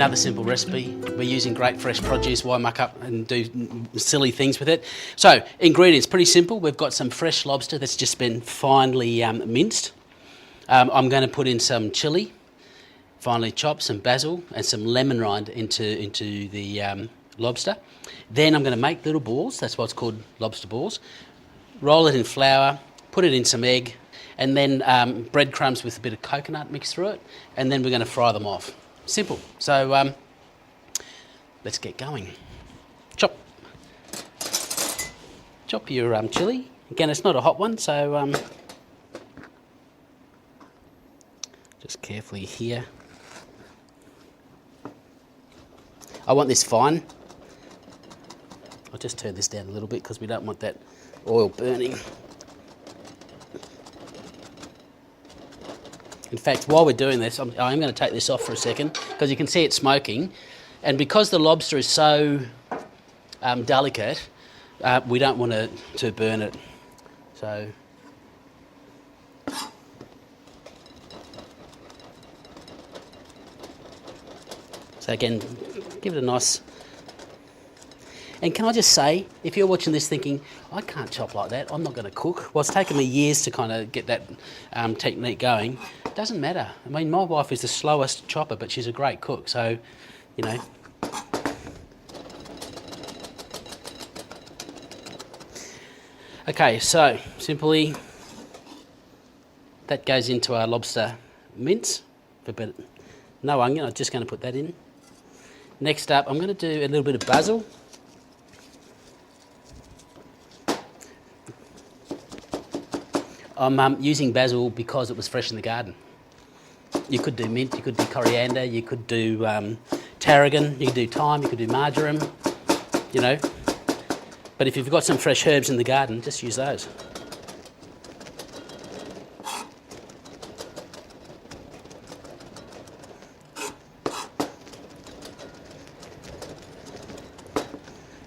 Another simple recipe. We're using great fresh produce. Why muck up and do silly things with it? So, ingredients, pretty simple. We've got some fresh lobster that's just been finely minced. I'm going to put in some chilli, finely chopped, some basil and some lemon rind into the lobster. Then I'm going to make little balls. That's what's called lobster balls. Roll it in flour, put it in some egg, and then breadcrumbs with a bit of coconut mixed through it, and then we're going to fry them off. Simple. So let's get going. Chop your chilli. Again, it's not a hot one, so just carefully here. I want this fine. I'll just turn this down a little bit because we don't want that oil burning. In fact, while we're doing this, I'm going to take this off for a second because you can see it smoking. And because the lobster is so delicate, we don't want to burn it. So again, give it a nice... And can I just say, if you're watching this thinking, I can't chop like that, I'm not going to cook. Well, it's taken me years to kind of get that technique going. It doesn't matter. I mean, my wife is the slowest chopper, but she's a great cook, so, you know. Okay, so, simply, that goes into our lobster mince. But no onion, I'm just going to put that in. Next up, I'm going to do a little bit of basil. I'm using basil because it was fresh in the garden. You could do mint, you could do coriander, you could do tarragon, you could do thyme, you could do marjoram, you know. But if you've got some fresh herbs in the garden, just use those.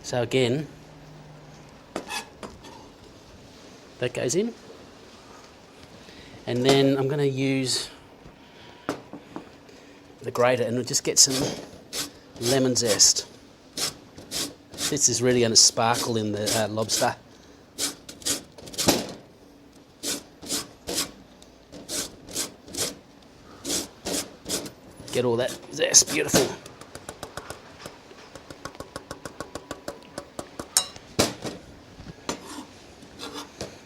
So again, that goes in. And then I'm going to use the grater and we'll just get some lemon zest. This is really going to sparkle in the lobster. Get all that zest, beautiful.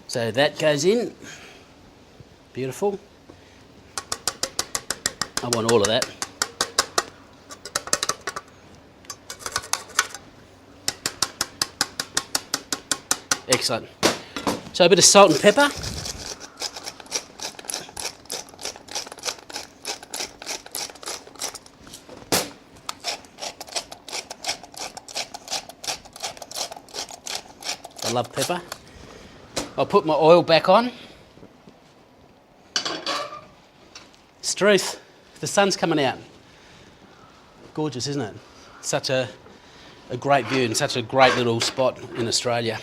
So that goes in. Beautiful. I want all of that. Excellent. So a bit of salt and pepper. I love pepper. I'll put my oil back on. Struth, the sun's coming out. Gorgeous, isn't it? Such a great view and such a great little spot in Australia.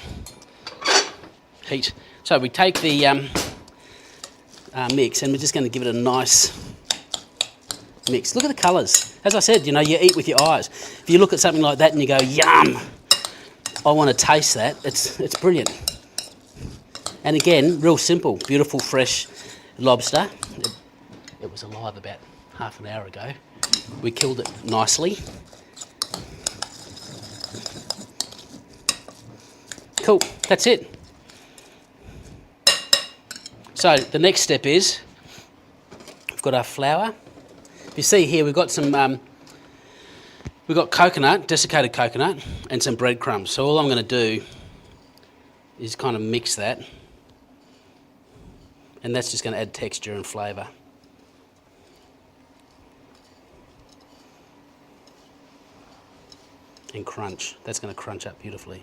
Heat. So we take the mix and we're just going to give it a nice mix. Look at the colours. As I said, you know, you eat with your eyes. If you look at something like that and you go, yum, I want to taste that, it's brilliant. And again, real simple, beautiful fresh lobster. It was alive about half an hour ago. We killed it nicely. Cool, that's it. So the next step is, we've got our flour. You see here, we've got some, we've got coconut, desiccated coconut, and some breadcrumbs. So all I'm going to do is kind of mix that. And that's just going to add texture and flavour. And crunch. That's going to crunch up beautifully.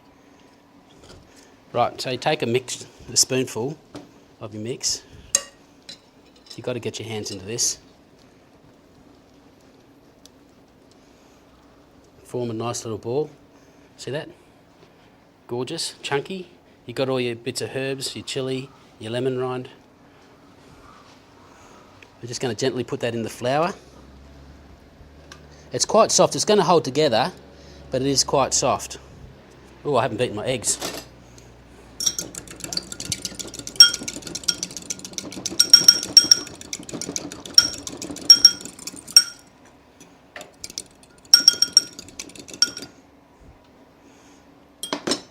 Right, so you take a spoonful of your mix. You've got to get your hands into this. Form a nice little ball. See that? Gorgeous, chunky. You've got all your bits of herbs, your chilli, your lemon rind. We're just going to gently put that in the flour. It's quite soft. It's going to hold together, but it is quite soft. Oh, I haven't beaten my eggs.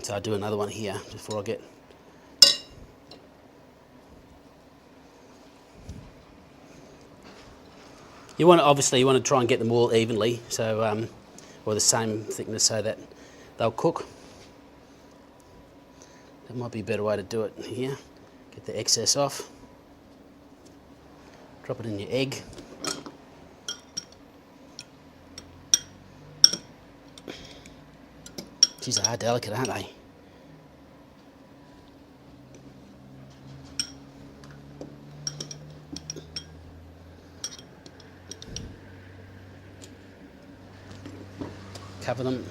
So I'll do another one here before I get... Obviously you want to try and get them all evenly, so or the same thickness, so that they'll cook. That might be a better way to do it here. Get the excess off. Drop it in your egg. Geez, they are delicate, aren't they? Cover them.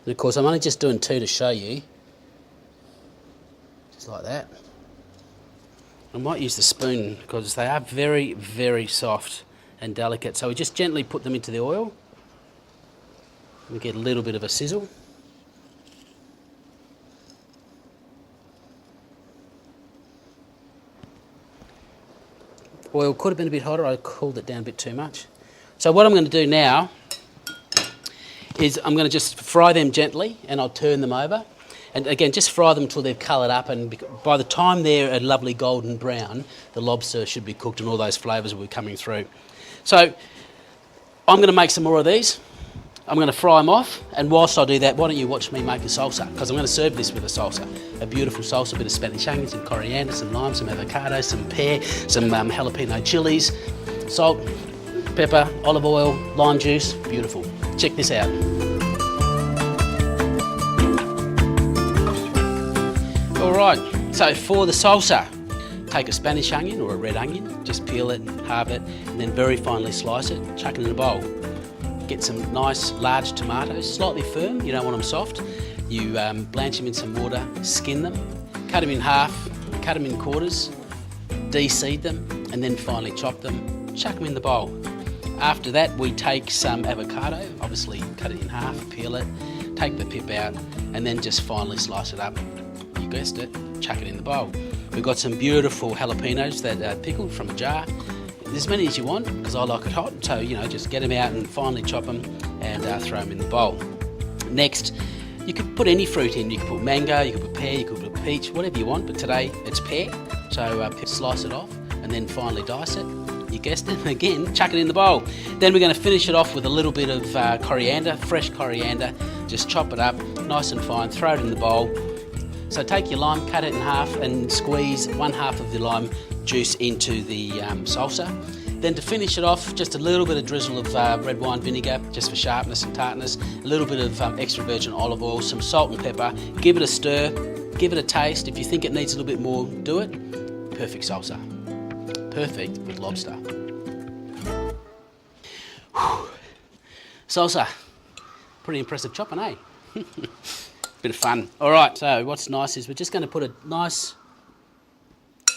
And of course, I'm only just doing 2 to show you. Just like that. I might use the spoon because they are very, very soft and delicate. So we just gently put them into the oil. We get a little bit of a sizzle. Oil could have been a bit hotter. I cooled it down a bit too much. So what I'm going to do now is I'm going to just fry them gently, and I'll turn them over. And again, just fry them until they've coloured up, and by the time they're a lovely golden brown, the lobster should be cooked and all those flavours will be coming through. So I'm going to make some more of these. I'm going to fry them off, and whilst I do that, why don't you watch me make a salsa, because I'm going to serve this with a salsa. A beautiful salsa, a bit of Spanish onions, some coriander, some lime, some avocado, some pear, some jalapeno chilies, salt, pepper, olive oil, lime juice. Beautiful. Check this out. Alright, so for the salsa, take a Spanish onion or a red onion, just peel it, halve it, and then very finely slice it, chuck it in a bowl. Get some nice large tomatoes, slightly firm, you don't want them soft. You blanch them in some water, skin them, cut them in half, cut them in quarters, de-seed them, and then finally chop them, chuck them in the bowl. After that, we take some avocado, obviously cut it in half, peel it, take the pip out, and then just finally slice it up. You guessed it, chuck it in the bowl. We've got some beautiful jalapenos that are pickled from a jar. As many as you want, because I like it hot, so just get them out and finally chop them and throw them in the bowl. Next, you could put any fruit in. You could put mango, you could put pear, you could put peach, whatever you want, but today it's pear, so slice it off and then finally dice it. You guessed it, again, chuck it in the bowl. Then we're going to finish it off with a little bit of coriander, fresh coriander, just chop it up nice and fine, throw it in the bowl. So take your lime, cut it in half and squeeze 1/2 of the lime juice into the salsa. Then to finish it off, just a little bit of drizzle of red wine vinegar, just for sharpness and tartness, a little bit of extra virgin olive oil, some salt and pepper, give it a stir, give it a taste. If you think it needs a little bit more, do it. Perfect salsa. Perfect with lobster. Whew. Salsa. Pretty impressive chopping, eh? Bit of fun. All right, so what's nice is we're just going to put a nice,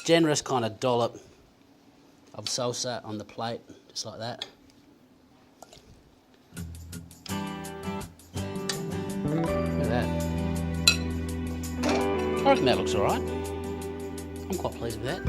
generous kind of dollop of salsa on the plate, just like that. Look at that. I reckon that looks all right. I'm quite pleased with that.